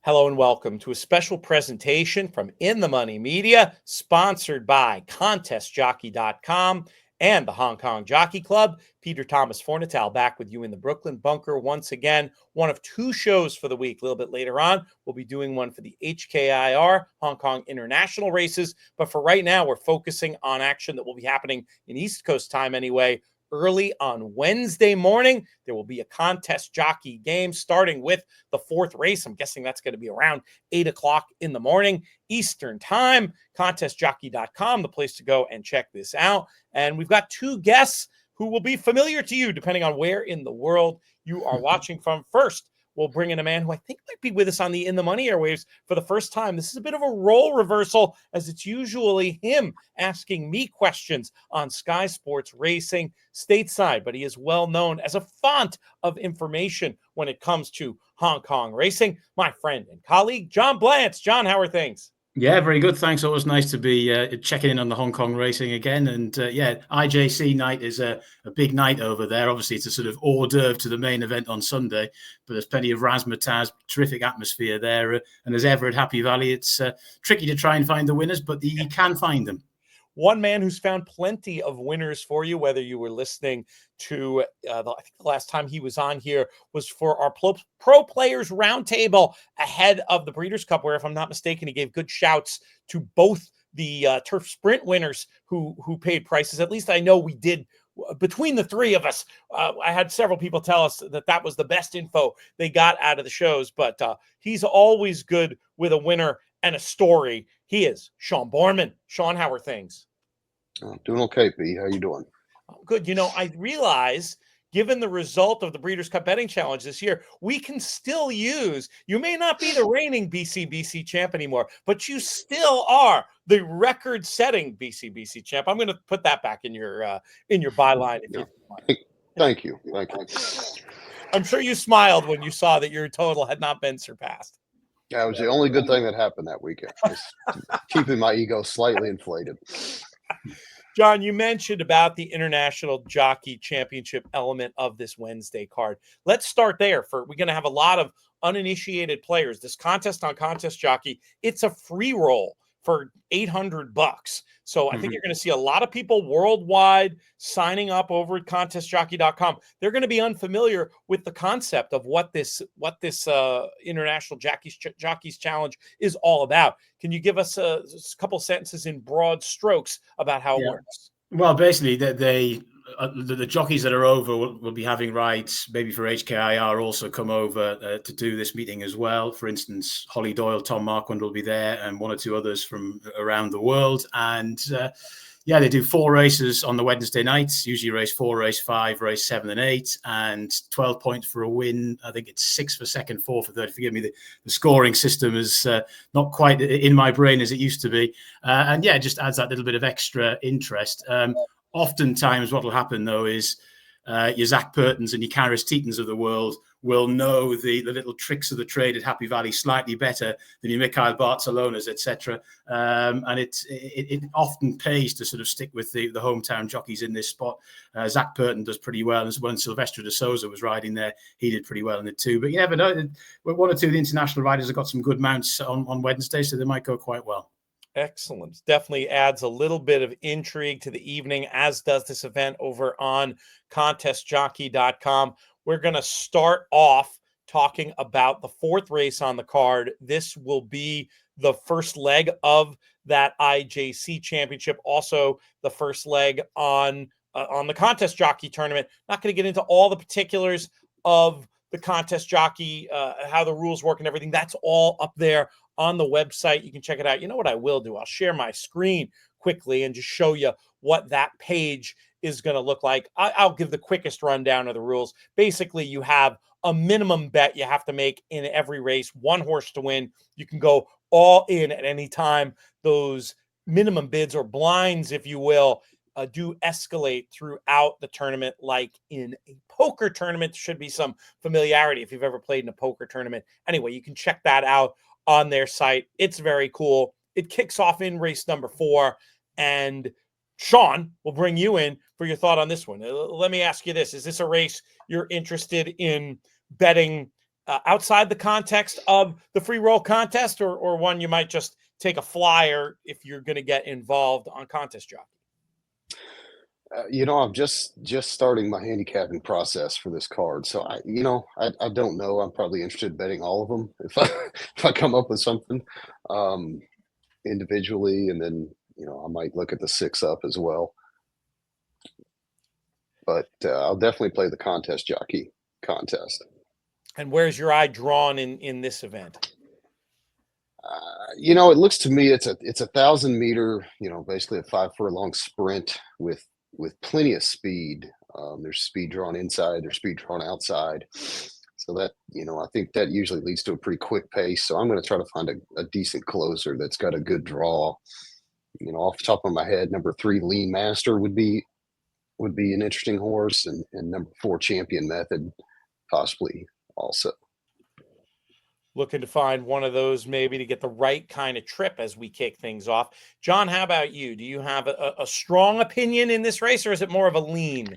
Hello and welcome to a special presentation from In the Money Media, sponsored by ContestJockey.com and the Hong Kong Jockey Club. Peter Thomas Fornatal back with you in the Brooklyn Bunker once again. One of two shows for the week. A little bit later on, we'll be doing one for the HKIR, Hong Kong International Races. But for right now, we're focusing on action that will be happening in East Coast time anyway. Early on Wednesday morning, there will be a contest jockey game starting with the fourth race. I'm guessing that's going to be around 8 o'clock in the morning Eastern time. ContestJockey.com, the place to go and check this out. And we've got two guests who will be familiar to you depending on where in the world you are watching from. First, we'll bring in a man who I think might be with us on the In the Money airwaves for the first time. This is a bit of a role reversal, as it's usually him asking me questions on Sky Sports Racing stateside, but he is well known as a font of information when it comes to Hong Kong racing. My friend and colleague, John Blantz. John, how are things? Yeah, very good. Thanks. Always nice to be checking in on the Hong Kong racing again. And IJC night is a big night over there. Obviously, it's a sort of hors d'oeuvre to the main event on Sunday, but there's plenty of razzmatazz, terrific atmosphere there. And as ever at Happy Valley, it's tricky to try and find the winners, but you can find them. One man who's found plenty of winners for you, whether you were listening to, I think the last time he was on here was for our Pro Players Roundtable ahead of the Breeders' Cup, where, if I'm not mistaken, he gave good shouts to both the Turf Sprint winners who paid prices. At least I know we did. Between the three of us, I had several people tell us that was the best info they got out of the shows, but he's always good with a winner and a story. He is Sean Boarman. Sean, how are things? Doing okay, P. How you doing? Good. I realize, given the result of the Breeders' Cup Betting Challenge this year, we can still use, you may not be the reigning BCBC champ anymore, but you still are the record-setting BCBC champ. I'm going to put that back in your byline. If you want. Thank you. I'm sure you smiled when you saw that your total had not been surpassed. That was the only good thing that happened that weekend. Just keeping my ego slightly inflated. John, you mentioned about the International Jockey Championship element of this Wednesday card. Let's start there. We're going to have a lot of uninitiated players. This contest on Contest Jockey, it's a free roll for $800. So I think you're going to see a lot of people worldwide signing up over at ContestJockey.com. They're going to be unfamiliar with the concept of what this International Jockeys Challenge is all about. Can you give us a couple sentences in broad strokes about how it works? Well, basically, the jockeys that are over will be having rides, maybe for HKIR also come over to do this meeting as well. For instance, Holly Doyle, Tom Marquand will be there, and one or two others from around the world. And they do 4 races on the Wednesday nights, usually race 4, race 5, race 7 and 8, and 12 points for a win. I think it's 6 for second, 4 for third. Forgive me, the scoring system is not quite in my brain as it used to be. It just adds that little bit of extra interest. Oftentimes what will happen, though, is your Zach Purtons and your Karis Tetons of the world will know the little tricks of the trade at Happy Valley slightly better than your Mikhail Barcelonas, etc. And it often pays to sort of stick with the hometown jockeys in this spot. Zach Purton does pretty well. And when Silvestre de Souza was riding there, he did pretty well in it too. But you never know. One or two of the international riders have got some good mounts on Wednesday, so they might go quite well. Excellent. Definitely adds a little bit of intrigue to the evening, as does this event over on ContestJockey.com. We're going to start off talking about the fourth race on the card. This will be the first leg of that IJC championship, also the first leg on the Contest Jockey tournament. Not going to get into all the particulars of the Contest Jockey, how the rules work and everything. That's all up there on the website. You can check it out. You know what I will do? I'll share my screen quickly and just show you what that page is going to look like. I'll give the quickest rundown of the rules. Basically, you have a minimum bet you have to make in every race, 1 horse to win. You can go all in at any time. Those minimum bids, or blinds, if you will, do escalate throughout the tournament, like in a poker tournament. There should be some familiarity if you've ever played in a poker tournament. Anyway, you can check that out on their site. It's very cool. It kicks off in race number 4, and Sean will bring you in for your thought on this one. Let me ask you this. Is this a race you're interested in betting outside the context of the free roll contest, or one you might just take a flyer if you're going to get involved on Contest Jockey? I'm just starting my handicapping process for this card, so I don't know. I'm probably interested in betting all of them if I if I come up with something um, individually, and then I might look at the 6 up as well. But I'll definitely play the Contest Jockey contest. And where's your eye drawn in this event? It looks to me it's a 1,000 meter, basically a 5 furlong sprint with plenty of speed. There's speed drawn inside, there's speed drawn outside. So that, I think that usually leads to a pretty quick pace. So I'm going to try to find a decent closer that's got a good draw. Off the top of my head, number 3, Lean Master would be an interesting horse, and number 4, Champion Method, possibly also. Looking to find one of those maybe to get the right kind of trip as we kick things off. John, how about you? Do you have a strong opinion in this race, or is it more of a lean?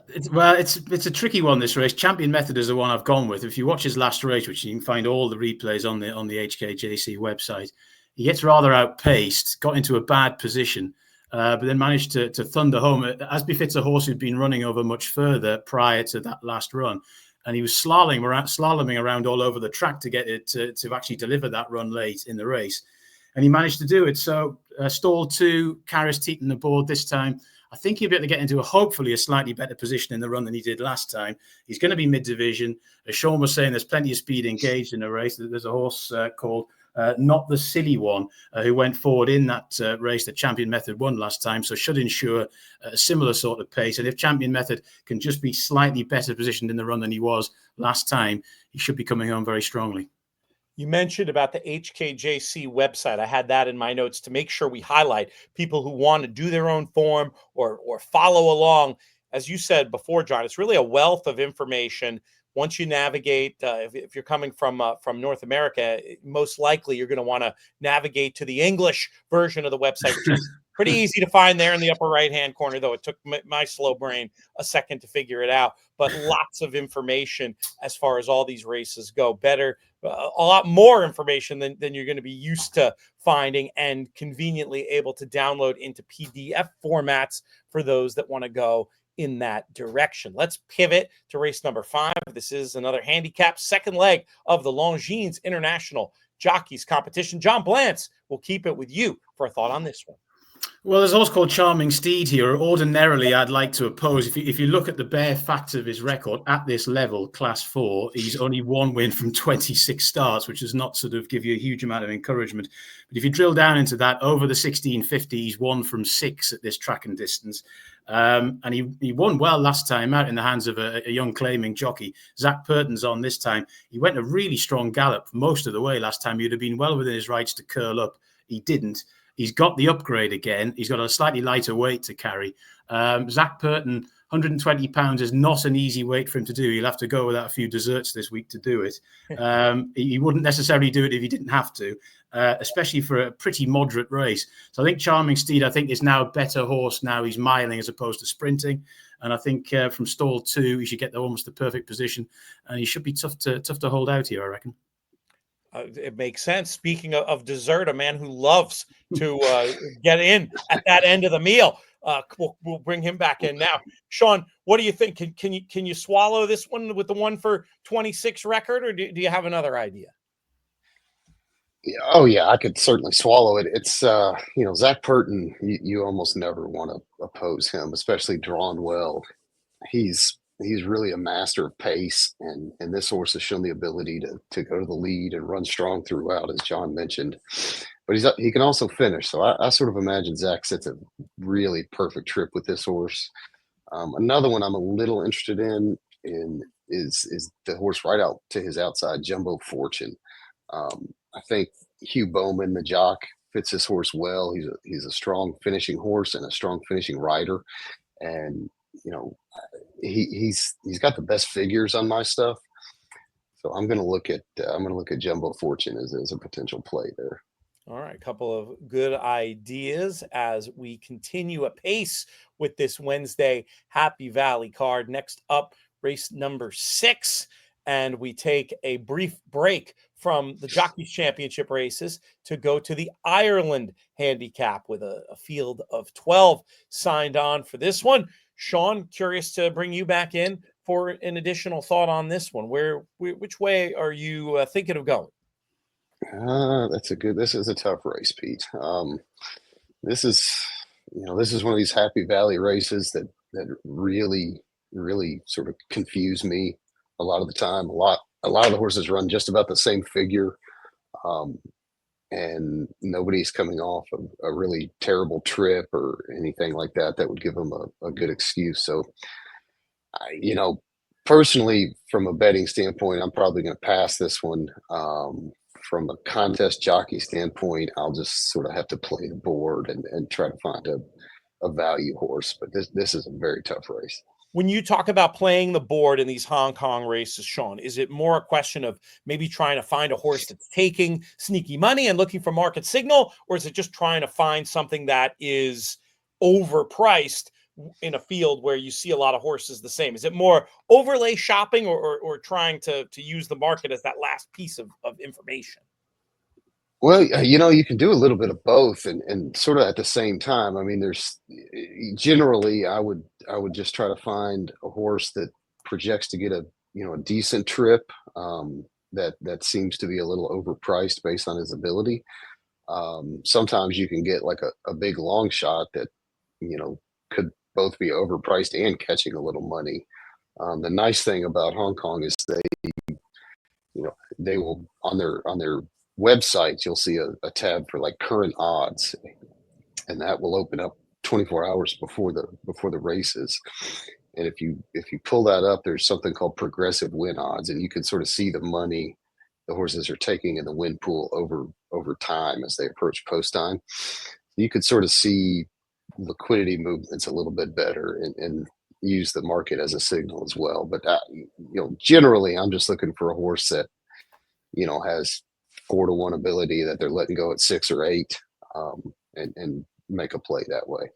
It's a tricky one, this race. Champion Method is the one I've gone with. If you watch his last race, which you can find all the replays on the HKJC website, he gets rather outpaced, got into a bad position, but then managed to thunder home, as befits a horse who'd been running over much further prior to that last run. And he was slaloming around all over the track to get it to actually deliver that run late in the race. And he managed to do it. So stall 2, Karis Teton aboard this time. I think he'll be able to get into hopefully a slightly better position in the run than he did last time. He's going to be mid-division. As Sean was saying, there's plenty of speed engaged in the race. There's a horse called Not the Silly One, who went forward in that race that Champion Method won last time, so should ensure a similar sort of pace. And if Champion Method can just be slightly better positioned in the run than he was last time, he should be coming home very strongly. You mentioned about the HKJC website. I had that in my notes to make sure we highlight people who want to do their own form or follow along. As you said before, John, it's really a wealth of information. Once you navigate, if you're coming from North America, most likely you're going to want to navigate to the English version of the website, which is pretty easy to find there in the upper right-hand corner, though it took my slow brain a second to figure it out. But lots of information as far as all these races go. Better, a lot more information than you're going to be used to finding, and conveniently able to download into PDF formats for those that want to go in that direction. Let's pivot to race number 5. This is another handicap, second leg of the Longines International Jockeys competition. John Blantz, we'll keep it with you for a thought on this one. Well, there's a horse called Charming Steed here. Ordinarily, I'd like to oppose. If you look at the bare facts of his record at this level, Class 4, he's only 1 win from 26 starts, which does not sort of give you a huge amount of encouragement. But if you drill down into that, over the 1650, he's 1 from 6 at this track and distance. And he won well last time out in the hands of a young claiming jockey. Zach Purton's on this time. He went a really strong gallop most of the way last time. He'd have been well within his rights to curl up. He didn't. He's got the upgrade again. He's got a slightly lighter weight to carry. Zach Purton, 120 pounds is not an easy weight for him to do. He'll have to go without a few desserts this week to do it. He wouldn't necessarily do it if he didn't have to, especially for a pretty moderate race. So I think Charming Steed, is now a better horse now. He's miling as opposed to sprinting. And I think from stall 2, he should get almost the perfect position. And he should be tough to hold out here, I reckon. It makes sense. Speaking of dessert, a man who loves to get in at that end of the meal. We'll bring him back in now. Sean, what do you think? Can you swallow this one with the 1 for 26 record, or do you have another idea? Yeah, oh yeah, I could certainly swallow it. It's Zach Purton. You almost never want to oppose him, especially drawn well. He's really a master of pace, and this horse has shown the ability to go to the lead and run strong throughout, as John mentioned. But he can also finish. So I sort of imagine Zach sets a really perfect trip with this horse. Another one I'm a little interested in is the horse right out to his outside, Jumbo Fortune. I think Hugh Bowman, the jock, fits this horse well. He's a strong finishing horse and a strong finishing rider, and he's got the best figures on my stuff. So I'm going to look at Jumbo Fortune as a potential play there. All right, a couple of good ideas as we continue apace with this Wednesday Happy Valley card. Next up, race number 6. and we take a brief break from the Jockeys Championship races to go to the Ireland Handicap with a field of 12 signed on for this one. Sean, curious to bring you back in for an additional thought on this one. Which way are you thinking of going? This is a tough race, Pete. This is one of these Happy Valley races that really, really sort of confuse me a lot of the time. A lot of the horses run just about the same figure, and nobody's coming off of a really terrible trip or anything like that would give them a good excuse. So, personally, from a betting standpoint, I'm probably going to pass this one. From a contest jockey standpoint, I'll just sort of have to play the board and try to find a value horse. But this is a very tough race. When you talk about playing the board in these Hong Kong races, Sean, is it more a question of maybe trying to find a horse that's taking sneaky money and looking for market signal, or is it just trying to find something that is overpriced in a field where you see a lot of horses the same? Is it more overlay shopping or trying to use the market as that last piece of information? Well, you can do a little bit of both and sort of at the same time. I mean, there's generally I would just try to find a horse that projects to get a decent trip, that seems to be a little overpriced based on his ability. Sometimes you can get like a big long shot that could both be overpriced and catching a little money. The nice thing about Hong Kong is they will on their websites, you'll see a tab for like current odds, and that will open up 24 hours before the races. And if you pull that up, there's something called progressive win odds, and you can sort of see the money the horses are taking in the win pool over time as they approach post time. You could sort of see liquidity movements a little bit better and use the market as a signal as well. But generally, I'm just looking for a horse that has 4-1 ability, that they're letting go at 6 or 8, and make a play that way.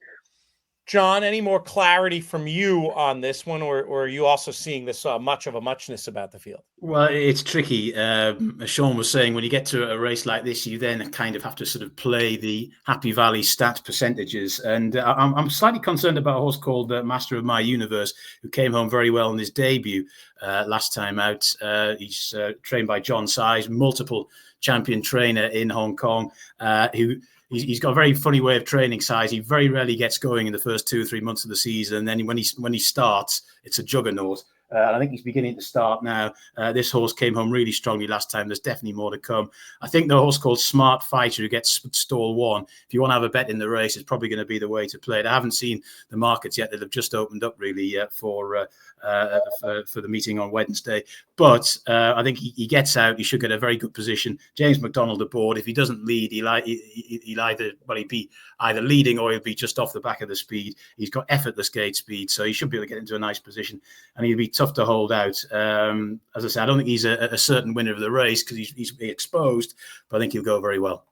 John, any more clarity from you on this one, or are you also seeing this much of a muchness about the field? Well, it's tricky. As Sean was saying, when you get to a race like this, you then kind of have to sort of play the Happy Valley stats percentages. And I'm slightly concerned about a horse called Master of My Universe, who came home very well in his debut last time out. He's trained by John Size, multiple champion trainer in Hong Kong, He's got a very funny way of training Size. He very rarely gets going in the first 2 or 3 months of the season. And then when he starts, it's a juggernaut. I think he's beginning to start now. This horse came home really strongly last time. There's definitely more to come. I think the horse called Smart Fighter, who gets stall 1, if you want to have a bet in the race, is probably going to be the way to play it. I haven't seen the markets yet. That have just opened up really for the meeting on Wednesday. But I think he gets out. He should get a very good position. James McDonald aboard. If he doesn't lead, he'll be either leading or he'll be just off the back of the speed. He's got effortless gate speed, so he should be able to get into a nice position, and he'll be tough to hold out. As I said, I don't think he's a certain winner of the race because he's exposed, but I think he'll go very well.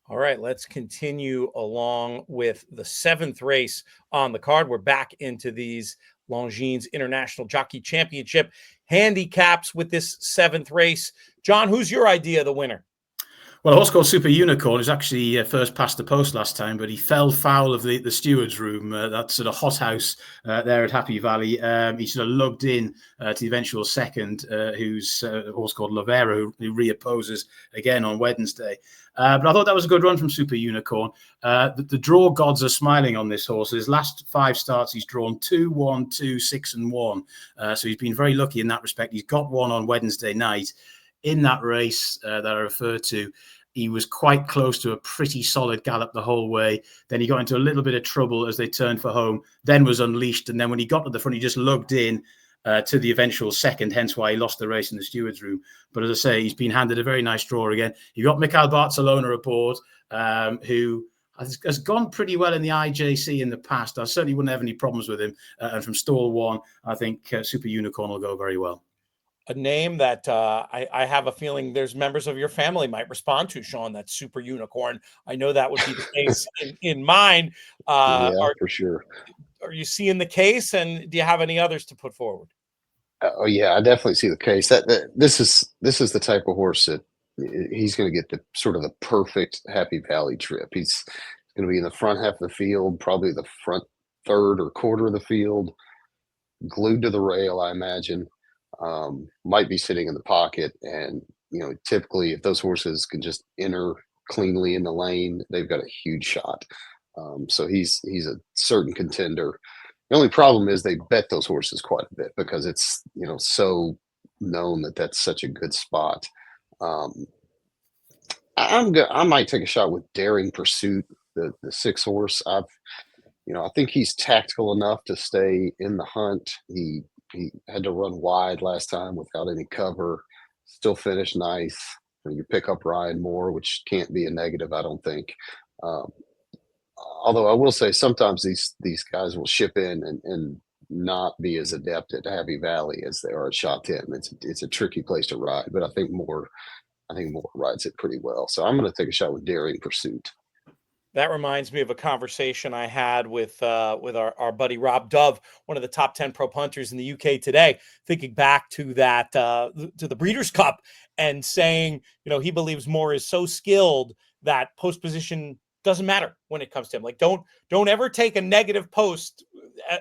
All right, let's continue along with the 7th race on the card. We're back into these Longines International Jockey Championship handicaps with this 7th race. John, who's your idea of the winner? Well, a horse called Super Unicorn was actually first past the post last time, but he fell foul of the steward's room, that sort of hothouse there at Happy Valley. He sort of lugged in to the eventual second, who's a horse called Lavera, who reopposes again on Wednesday. But I thought that was a good run from Super Unicorn. The draw gods are smiling on this horse. His last 5 starts, he's drawn 2, 1, 2, 6, and 1. So he's been very lucky in that respect. He's got one on Wednesday night. In that race that I referred to, he was quite close to a pretty solid gallop the whole way. Then he got into a little bit of trouble as they turned for home, then was unleashed. And then when he got to the front, he just lugged in to the eventual second, hence why he lost the race in the steward's room. But as I say, he's been handed a very nice draw again. You got Mikhail Barcelona aboard, who has gone pretty well in the IJC in the past. I certainly wouldn't have any problems with him. And from stall 1, I think Super Unicorn will go very well. A name that I have a feeling there's members of your family might respond to, Sean. That's Super Unicorn. I know that would be the case in mine. For sure. Are you seeing the case, and do you have any others to put forward? Oh yeah, I definitely see the case. This is the type of horse that he's going to get the sort of the perfect Happy Valley trip. He's going to be in the front half of the field, probably the front third or quarter of the field, glued to the rail, I imagine. Might be sitting in the pocket, and typically, if those horses can just enter cleanly in the lane, they've got a huge shot. So he's a certain contender. The only problem is they bet those horses quite a bit because it's so known that that's such a good spot. Um, I might take a shot with Daring Pursuit, the 6 horse. I think he's tactical enough to stay in the hunt. He had to run wide last time without any cover, still finished nice. You pick up Ryan Moore, which can't be a negative, I don't think. Um, Although I will say sometimes these guys will ship in and not be as adept at Happy Valley as they are at Shot 10. It's a tricky place to ride, but I think Moore rides it pretty well. So I'm going to take a shot with Daring Pursuit. That reminds me of a conversation I had with our buddy Rob Dove, one of the top 10 pro punters in the UK today, thinking back to that to the Breeders' Cup and saying, he believes Moore is so skilled that post position doesn't matter when it comes to him. Like don't ever take a negative post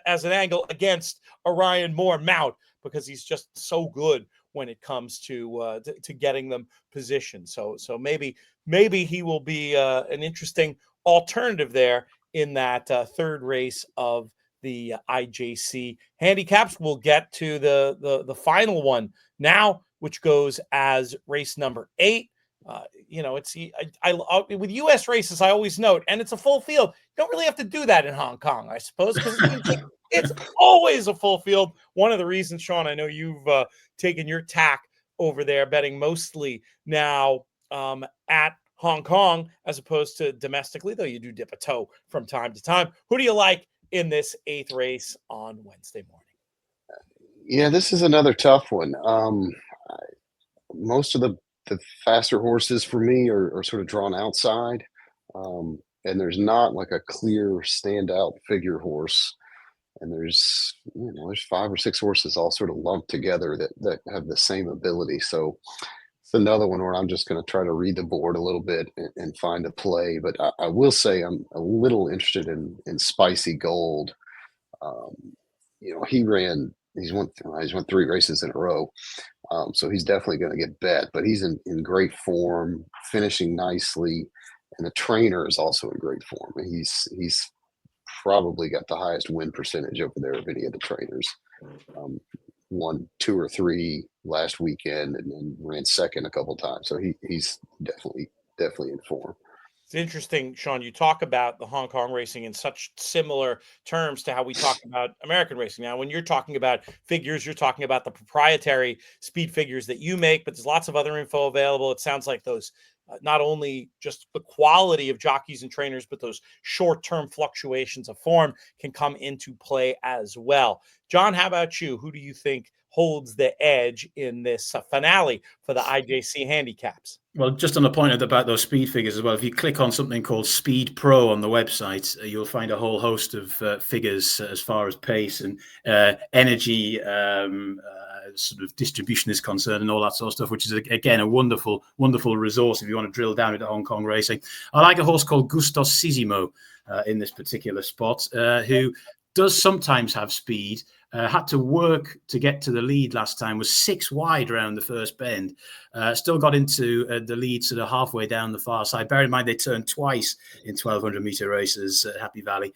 as an angle against Orion Moore mount because he's just so good when it comes to getting them positioned. So maybe he will be an interesting alternative there in that third race of the IJC handicaps. We'll get to the final one now, which goes as race number 8. It's with U.S. races, I always note, and it's a full field. You don't really have to do that in Hong Kong, I suppose, because it's always a full field. One of the reasons, Sean, I know you've taken your tack over there, betting mostly now at Hong Kong as opposed to domestically, though you do dip a toe from time to time. Who do you like in this 8th race on Wednesday morning? Yeah, this is another tough one. Most of the faster horses for me are sort of drawn outside, and there's not like a clear standout figure horse. And there's 5 or 6 horses all sort of lumped together that have the same ability. So it's another one where I'm just going to try to read the board a little bit and find a play. But I will say I'm a little interested in Spicy Gold. He's won 3 races in a row. So he's definitely going to get bet, but he's in great form, finishing nicely, and the trainer is also in great form. He's probably got the highest win percentage over there of any of the trainers. Won 2 or 3 last weekend and then ran second a couple times. So he's definitely in form. It's interesting, Sean, you talk about the Hong Kong racing in such similar terms to how we talk about American racing. Now, when you're talking about figures, you're talking about the proprietary speed figures that you make, but there's lots of other info available. It sounds like those, not only just the quality of jockeys and trainers, but those short-term fluctuations of form can come into play as well. John, how about you? Who do you think holds the edge in this finale for the IJC handicaps? Well, just on the point about those speed figures as well, if you click on something called Speed Pro on the website, you'll find a whole host of figures as far as pace and energy sort of distribution is concerned and all that sort of stuff, which is, again, a wonderful, wonderful resource if you want to drill down into Hong Kong racing. I like a horse called Gustosissimo in this particular spot, who does sometimes have speed. Had to work to get to the lead last time, was 6 wide around the first bend. Still got into the lead sort of halfway down the far side. Bear in mind, they turned twice in 1,200-meter races at Happy Valley.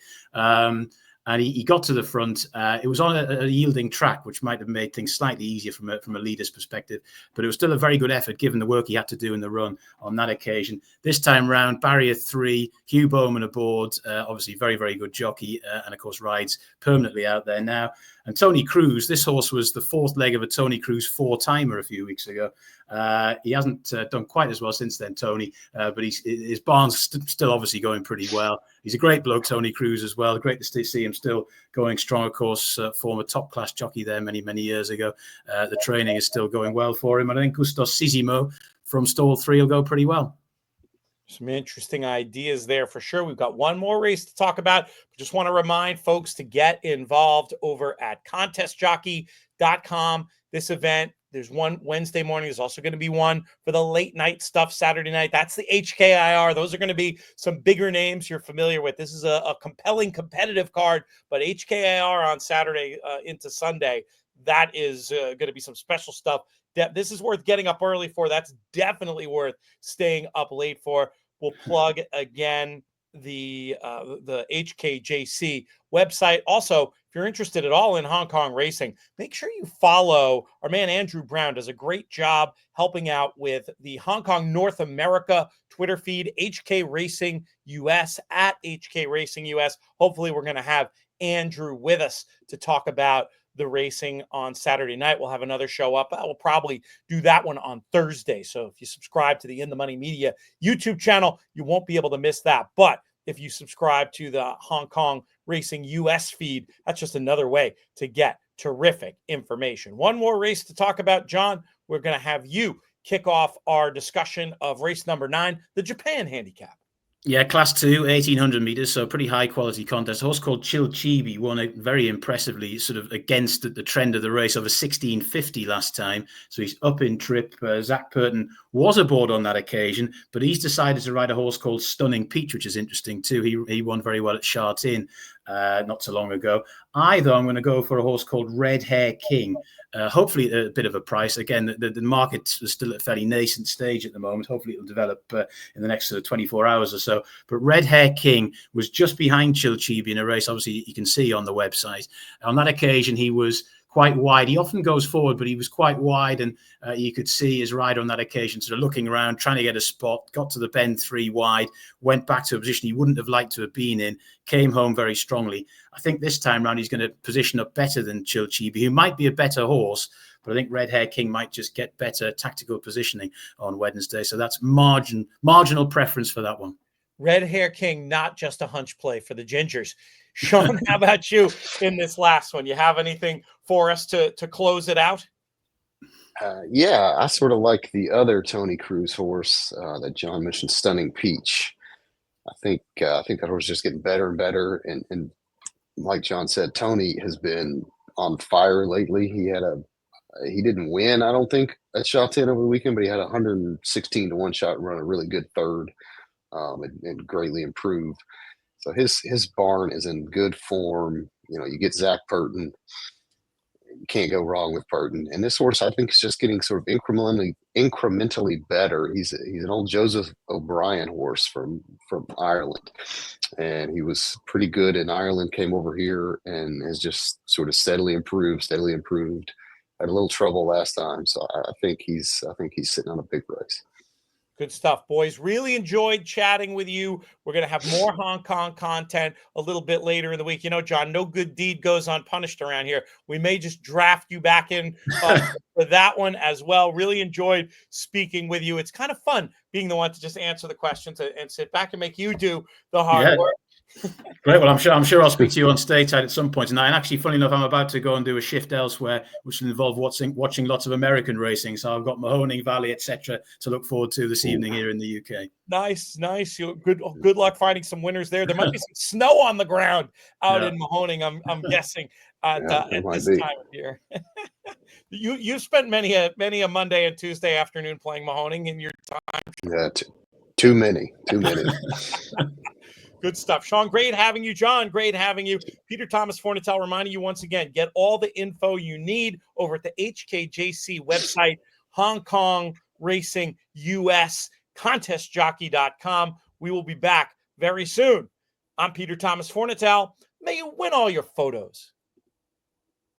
And he got to the front. It was on a yielding track, which might have made things slightly easier from a leader's perspective. But it was still a very good effort, given the work he had to do in the run on that occasion. This time round, barrier 3, Hugh Boarman aboard. Obviously, very, very good jockey. And, of course, rides permanently out there now. And Tony Cruz, this horse was the 4th leg of a Tony Cruz 4-timer a few weeks ago. He hasn't done quite as well since then, Tony, but his barn's still obviously going pretty well. He's a great bloke, Tony Cruz, as well. Great to see him still going strong, of course, former top-class jockey there many, many years ago. The training is still going well for him. And I think Gustosissimo from stall 3 will go pretty well. Some interesting ideas there for sure. We've got one more race to talk about. Just want to remind folks to get involved over at contestjockey.com. This event, there's one Wednesday morning. There's also going to be one for the late night stuff Saturday night. That's the HKIR. Those are going to be some bigger names you're familiar with. This is a compelling competitive card, but HKIR on Saturday into Sunday, that is going to be some special stuff. This is worth getting up early for. That's definitely worth staying up late for. We'll plug again the HKJC website. Also, if you're interested at all in Hong Kong racing, make sure you follow our man Andrew Brown. Does a great job helping out with the Hong Kong North America Twitter feed, HK Racing US at HK Racing US. Hopefully, we're going to have Andrew with us to talk about the racing on Saturday night. We'll have another show up. I will probably do that one on Thursday. So if you subscribe to the In the Money Media YouTube channel, you won't be able to miss that. But if you subscribe to the Hong Kong Racing US feed, that's just another way to get terrific information. One more race to talk about, John. We're going to have you kick off our discussion of race number 9, the Japan Handicap. Yeah, Class 2, 1,800 meters, so pretty high-quality contest. A horse called Chilchibi won it very impressively, sort of against the trend of the race, over 16.50 last time. So he's up in trip. Zach Purton was aboard on that occasion, but he's decided to ride a horse called Stunning Peach, which is interesting too. He won very well at Sha Tin not so long ago. Though, I'm going to go for a horse called Red Hair King. Hopefully a bit of a price. Again, the market is still at a fairly nascent stage at the moment. Hopefully it'll develop in the next 24 hours or so. But Red Hair King was just behind Chilchibi in a race, obviously you can see on the website. On that occasion, he was quite wide. He often goes forward, but he was quite wide, and you could see his rider on that occasion sort of looking around, trying to get a spot, got to the bend 3 wide, went back to a position he wouldn't have liked to have been in, came home very strongly. I think this time round he's going to position up better than Chilchibi, who might be a better horse, but I think Red Hair King might just get better tactical positioning on Wednesday. So that's marginal preference for that one. Red Hair King, not just a hunch play for the Gingers. Sean, how about you in this last one? You have anything for us to close it out? Yeah, I sort of like the other Tony Cruz horse that John mentioned, Stunning Peach. I think that horse is just getting better and better. And like John said, Tony has been on fire lately. He didn't win, I don't think, at Sha Tin over the weekend, but he had a 116-1 shot and run a really good third and greatly improved. So his barn is in good form. You know, you get Zach Purton. You can't go wrong with Purton. And this horse, I think, is just getting sort of incrementally better. He's an old Joseph O'Brien horse from Ireland. And he was pretty good in Ireland, came over here and has just sort of steadily improved. Had a little trouble last time. So I think he's sitting on a big race. Good stuff, boys. Really enjoyed chatting with you. We're going to have more Hong Kong content a little bit later in the week. You know, John, no good deed goes unpunished around here. We may just draft you back in for that one as well. Really enjoyed speaking with you. It's kind of fun being the one to just answer the questions and sit back and make you do the hard work. Great. Well, I'm sure I'll speak to you on stateside at some point tonight. And actually, funny enough, I'm about to go and do a shift elsewhere, which will involve watching lots of American racing. So I've got Mahoning Valley, etc., to look forward to this evening here in the UK. Nice. Good luck finding some winners there. There might be some snow on the ground out in Mahoning, I'm guessing at this time of year. You've spent many a Monday and Tuesday afternoon playing Mahoning in your time. Yeah, too many. Good stuff. Sean, great having you. John, great having you. Peter Thomas Fornatel reminding you once again, get all the info you need over at the HKJC website, Hong Kong Racing US, contestjockey.com. We will be back very soon. I'm Peter Thomas Fornatel. May you win all your photos.